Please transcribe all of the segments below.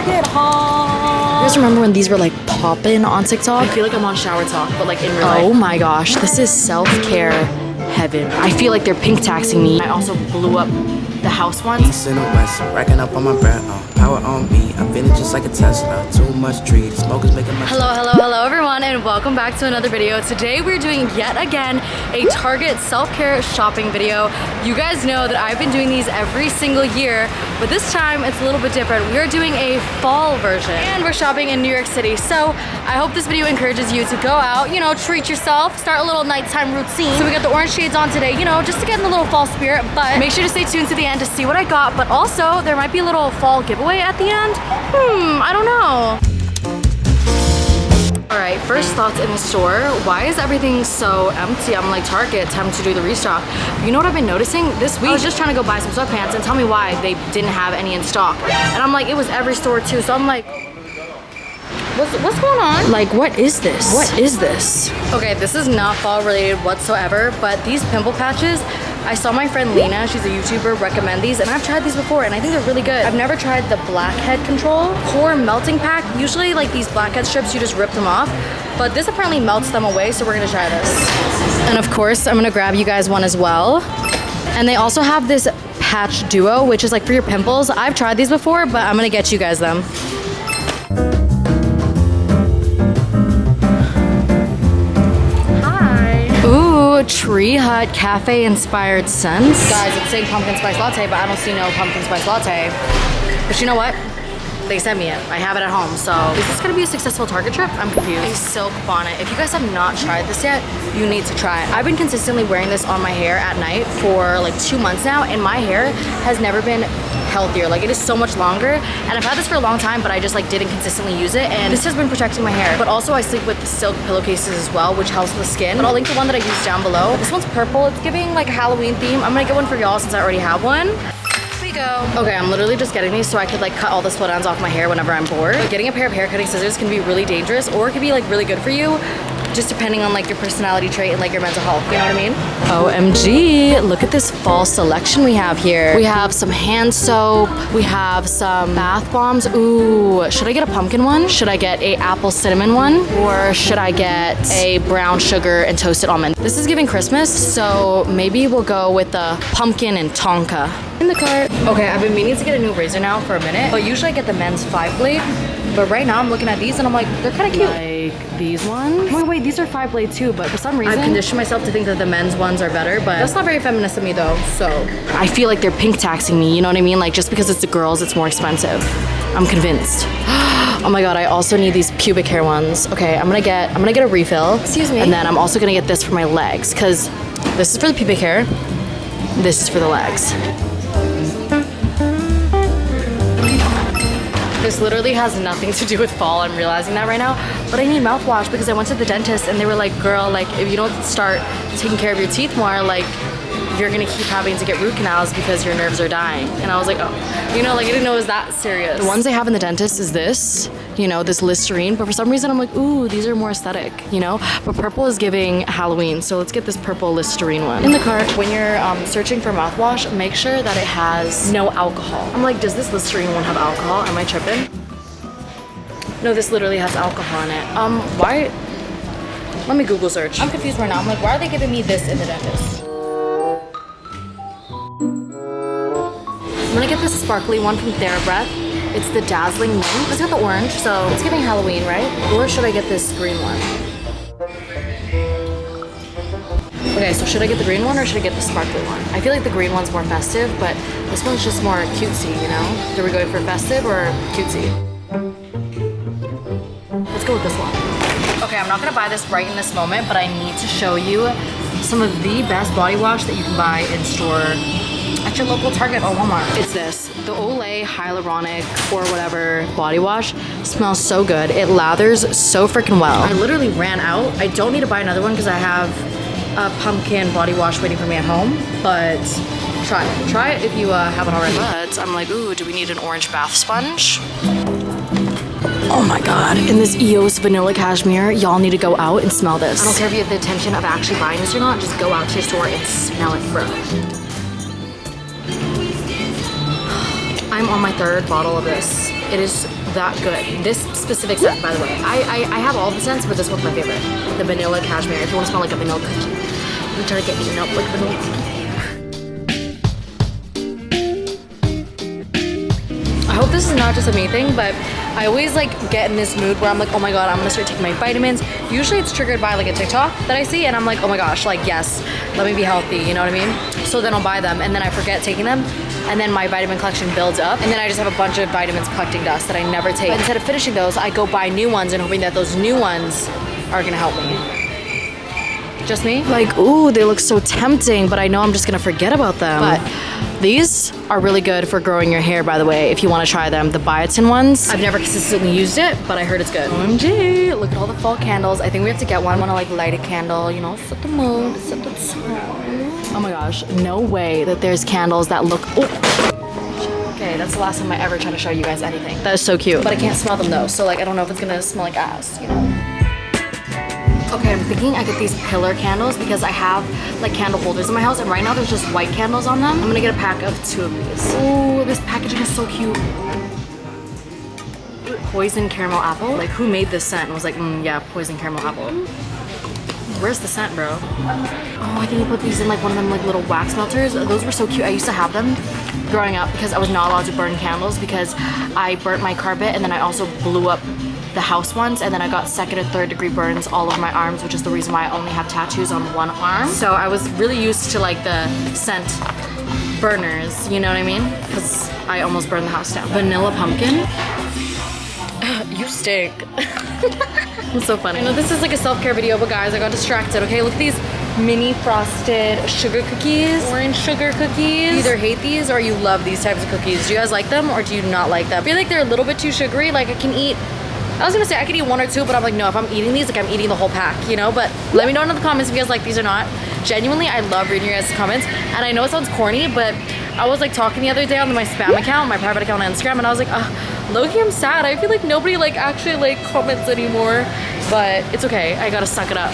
Target haul. You guys remember when these were like popping on TikTok? I feel like I'm on Shower Talk, but like in real life. Oh my gosh, this is self-care heaven. I feel like they're pink taxing me. I also blew up the house once. East and the west, racking up on my bread, power on me. I'm feeling just like a Tesla. Too much tree, smoke is making my. Hello everyone, and welcome back to another video. Today we're doing yet again a Target self-care shopping video. You guys know that I've been doing these every single year, but this time it's a little bit different. We are doing a fall version, and we're shopping in New York City. So I hope this video encourages you to go out, you know, treat yourself, start a little nighttime routine. So we got the orange shades on today, you know, just to get in the little fall spirit, but make sure to stay tuned to the end to see what I got. But also there might be a little fall giveaway at the end. I don't know. All right, first thoughts in the store. Why is everything so empty? I'm like, Target, time to do the restock. You know what I've been noticing? This week, I was just trying to go buy some sweatpants and tell me why they didn't have any in stock. And I'm like, it was every store too. So I'm like, what's going on? Like, what is this? What is this? Okay, this is not fall related whatsoever, but these pimple patches, I saw my friend Lena, she's a YouTuber, recommend these, and I've tried these before, and I think they're really good. I've never tried the blackhead control core melting pack. Usually, like these blackhead strips, you just rip them off, but this apparently melts them away, so we're gonna try this. And of course, I'm gonna grab you guys one as well. And they also have this patch duo, which is like for your pimples. I've tried these before, but I'm gonna get you guys them. Tree Hut cafe inspired scents. Guys, it's saying pumpkin spice latte, but I don't see no pumpkin spice latte. But you know what? They sent me it. I have it at home. So is this gonna be a successful Target trip? I'm confused. A silk bonnet. If you guys have not tried this yet, you need to try it. I've been consistently wearing this on my hair at night for like 2 months now, and my hair has never been healthier. Like, it is so much longer, and I've had this for a long time, but I just like didn't consistently use it, and this has been protecting my hair. But also I sleep with the silk pillowcases as well, which helps the skin. But I'll link the one that I used down below. This one's purple. It's giving like a Halloween theme. I'm gonna get one for y'all since I already have one. Go. Okay, I'm literally just getting these so I could like cut all the split ends off my hair whenever I'm bored. But getting a pair of hair cutting scissors can be really dangerous, or it can be like really good for you, just depending on like your personality trait and like your mental health, you know what I mean? OMG, look at this fall selection we have here. We have some hand soap, we have some bath bombs. Ooh, should I get a pumpkin one? Should I get a apple cinnamon one? Or should I get a brown sugar and toasted almond? This is giving Christmas, so maybe we'll go with the pumpkin and tonka. In the cart. Okay, I've been meaning to get a new razor now for a minute, but usually I get the men's 5-blade. But right now I'm looking at these and I'm like, they're kind of cute. Like these ones. Wait, these are 5-blade too, but for some reason I've conditioned myself to think that the men's ones are better, but that's not very feminist of me though, so. I feel like they're pink taxing me, you know what I mean? Like, just because it's the girls, it's more expensive. I'm convinced. Oh my god, I also need these pubic hair ones. Okay, I'm gonna get a refill. Excuse me. And then I'm also gonna get this for my legs, because this is for the pubic hair, this is for the legs. This literally has nothing to do with fall, I'm realizing that right now, but I need mouthwash because I went to the dentist and they were like, girl, like if you don't start taking care of your teeth more, like you're gonna keep having to get root canals because your nerves are dying. And I was like, oh, you know, like I didn't know it was that serious. The ones they have in the dentist is this, you know, this Listerine, but for some reason I'm like, ooh, these are more aesthetic, you know? But purple is giving Halloween, so let's get this purple Listerine one. In the cart. When you're searching for mouthwash, make sure that it has no alcohol. I'm like, does this Listerine one have alcohol? Am I tripping? No, this literally has alcohol in it. Why? Let me Google search. I'm confused right now. I'm like, why are they giving me this in the dentist? I'm gonna get this sparkly one from TheraBreath. It's the Dazzling Mint. It's got the orange, so it's giving Halloween, right? Or should I get this green one? Okay, so should I get the green one or should I get the sparkly one? I feel like the green one's more festive, but this one's just more cutesy, you know? Do we go for festive or cutesy? Let's go with this one. Okay, I'm not gonna buy this right in this moment, but I need to show you some of the best body wash that you can buy in store at your local Target or Walmart. It's this, the Olay Hyaluronic or whatever body wash. Smells so good. It lathers so freaking well. I literally ran out. I don't need to buy another one because I have a pumpkin body wash waiting for me at home, but try it. Try it if you haven't already. But I'm like, ooh, do we need an orange bath sponge? Oh my god, in this EOS Vanilla Cashmere, y'all need to go out and smell this. I don't care if you have the intention of actually buying this or not, just go out to your store and smell it, bro. I'm on my 3rd bottle of this. It is that good. This specific scent, by the way. I have all the scents, but this one's my favorite. The vanilla cashmere. If you want to smell like a vanilla cookie, you try to get eaten up like vanilla cookie. I hope this is not just a me thing, but I always like get in this mood where I'm like, oh my god, I'm gonna start taking my vitamins. Usually it's triggered by like a TikTok that I see and I'm like, oh my gosh, like yes, let me be healthy, you know what I mean? So then I'll buy them and then I forget taking them and then my vitamin collection builds up and then I just have a bunch of vitamins collecting dust that I never take. But instead of finishing those, I go buy new ones and hoping that those new ones are gonna help me. Just me? Like, ooh, they look so tempting, but I know I'm just gonna forget about them. But these are really good for growing your hair, by the way, if you want to try them. The biotin ones. I've never consistently used it, but I heard it's good. OMG, look at all the fall candles. I think we have to get one. I want to like light a candle, you know, set the mood, set the tone. Oh my gosh, no way that there's candles that look, oh. Okay, that's the last time I ever try to show you guys anything. That is so cute. But I can't smell them though, so like I don't know if it's gonna smell like ass, you know? Okay, I'm thinking I get these pillar candles because I have like candle holders in my house and right now there's just white candles on them. I'm gonna get a pack of 2 of these. Oh, this packaging is so cute. Poison caramel apple. Like who made this scent and was like, yeah, poison caramel apple. Where's the scent, bro? Oh, I think you put these in like one of them like little wax melters. Those were so cute. I used to have them growing up because I was not allowed to burn candles because I burnt my carpet and then I also blew up the house once and then I got 2nd and 3rd degree burns all over my arms, which is the reason why I only have tattoos on one arm. So I was really used to like the scent burners, you know what I mean? Because I almost burned the house down. Vanilla pumpkin. You stink. It's so funny. I know this is like a self-care video, but guys, I got distracted. Okay, look at these mini frosted sugar cookies, orange sugar cookies. You either hate these or you love these types of cookies. Do you guys like them or do you not like them? I feel like they're a little bit too sugary. Like I was gonna say I could eat 1 or 2, but I'm like, no, if I'm eating these, like I'm eating the whole pack, you know? But let me know in the comments if you guys like these or not. Genuinely, I love reading your guys' comments. And I know it sounds corny, but I was like talking the other day on my spam account, my private account on Instagram, and I was like, low-key, I'm sad. I feel like nobody like actually like comments anymore, but it's okay. I gotta suck it up.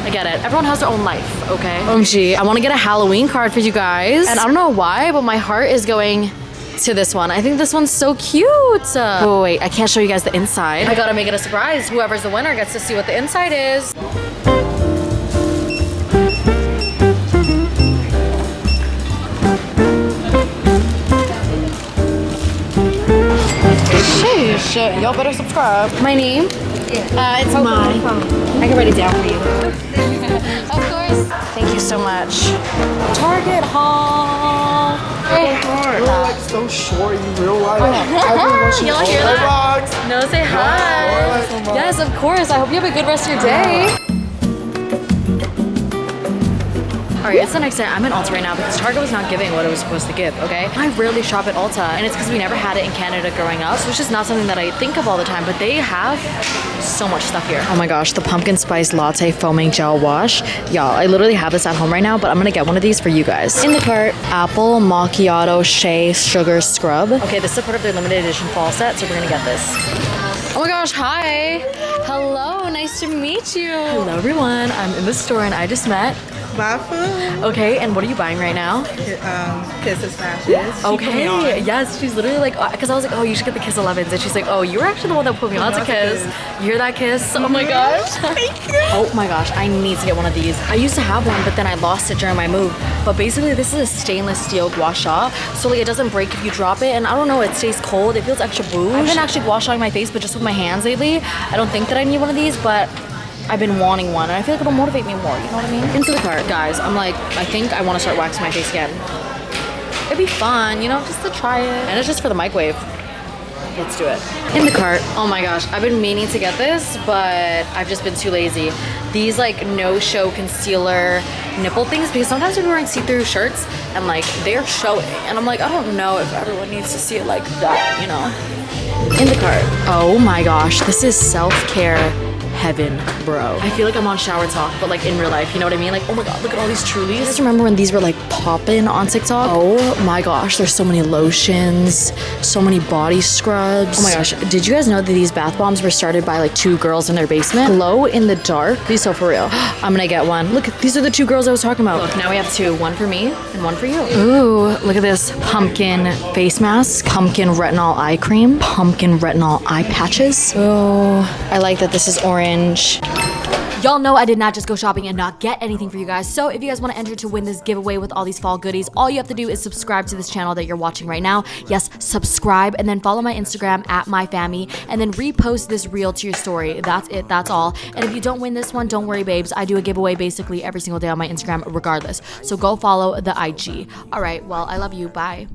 I get it. Everyone has their own life, okay? OMG, I wanna get a Halloween card for you guys. And I don't know why, but my heart is going to this one. I think this one's so cute. Oh wait, I can't show you guys the inside. I gotta make it a surprise. Whoever's the winner gets to see what the inside is. Sheesh, y'all better subscribe. My name? It's mine. I can write it down for you. Of course. Thank you so much. Target haul. You're like so short in real life. You don't hear that? No, say hi. Yes, of course. I hope you have a good rest of your day. Alright, it's the next day. I'm in Ulta right now because Target was not giving what it was supposed to give, okay? I rarely shop at Ulta, and it's because we never had it in Canada growing up, so it's just not something that I think of all the time, but they have so much stuff here. Oh my gosh, the pumpkin spice latte foaming gel wash. Y'all, I literally have this at home right now, but I'm gonna get one of these for you guys. In the cart, apple macchiato shea sugar scrub. Okay, this is part of their limited edition fall set, so we're gonna get this. Oh my gosh, hi. Hello, nice to meet you. Hello everyone, I'm in the store and I just met Bafu. Okay, and what are you buying right now? Kiss and Smashes. Okay, yes, she's literally like, because I was like, oh, you should get the Kiss 11s, and she's like, oh, you were actually the one that put me on to Kiss. You hear that, Kiss? Oh my gosh. Thank you. Oh my gosh, I need to get one of these. I used to have one, but then I lost it during my move. But basically, this is a stainless steel gua sha, so like it doesn't break if you drop it, and I don't know, it stays cold. It feels extra bouge. I've been actually gua shaing my face, but just with my hands lately. I don't think that I need one of these, but I've been wanting one and I feel like it'll motivate me more, you know what I mean? Into the cart. Guys, I'm like, I think I want to start waxing my face again. It'd be fun, you know, just to try it. And it's just for the microwave. Let's do it. In the cart. Oh my gosh, I've been meaning to get this, but I've just been too lazy. These like no-show concealer nipple things, because sometimes I've been wearing see-through shirts and like they're showing. And I'm like, I don't know if everyone needs to see it like that, you know? In the cart. Oh my gosh, this is self-care heaven, bro. I feel like I'm on Shower Talk, but like in real life, you know what I mean? Like, oh my god, look at all these Trulies. You guys remember when these were like popping on TikTok? Oh my gosh, there's so many lotions, so many body scrubs. Oh my gosh, did you guys know that these bath bombs were started by like 2 girls in their basement? Glow in the dark. These so for real. I'm gonna get one. Look, these are the 2 girls I was talking about. Look, now we have 2. One for me and one for you. Ooh, look at this pumpkin face mask, pumpkin retinol eye cream, pumpkin retinol eye patches. Oh, I like that this is orange. Y'all know I did not just go shopping and not get anything for you guys. So if you guys want to enter to win this giveaway with all these fall goodies, all you have to do is subscribe to this channel that you're watching right now. Yes, subscribe, and then follow my Instagram at myfammy, and then repost this reel to your story. That's it. That's all. And if you don't win this one, don't worry, babes. I do a giveaway basically every single day on my Instagram regardless. So go follow the IG. All right. Well, I love you. Bye.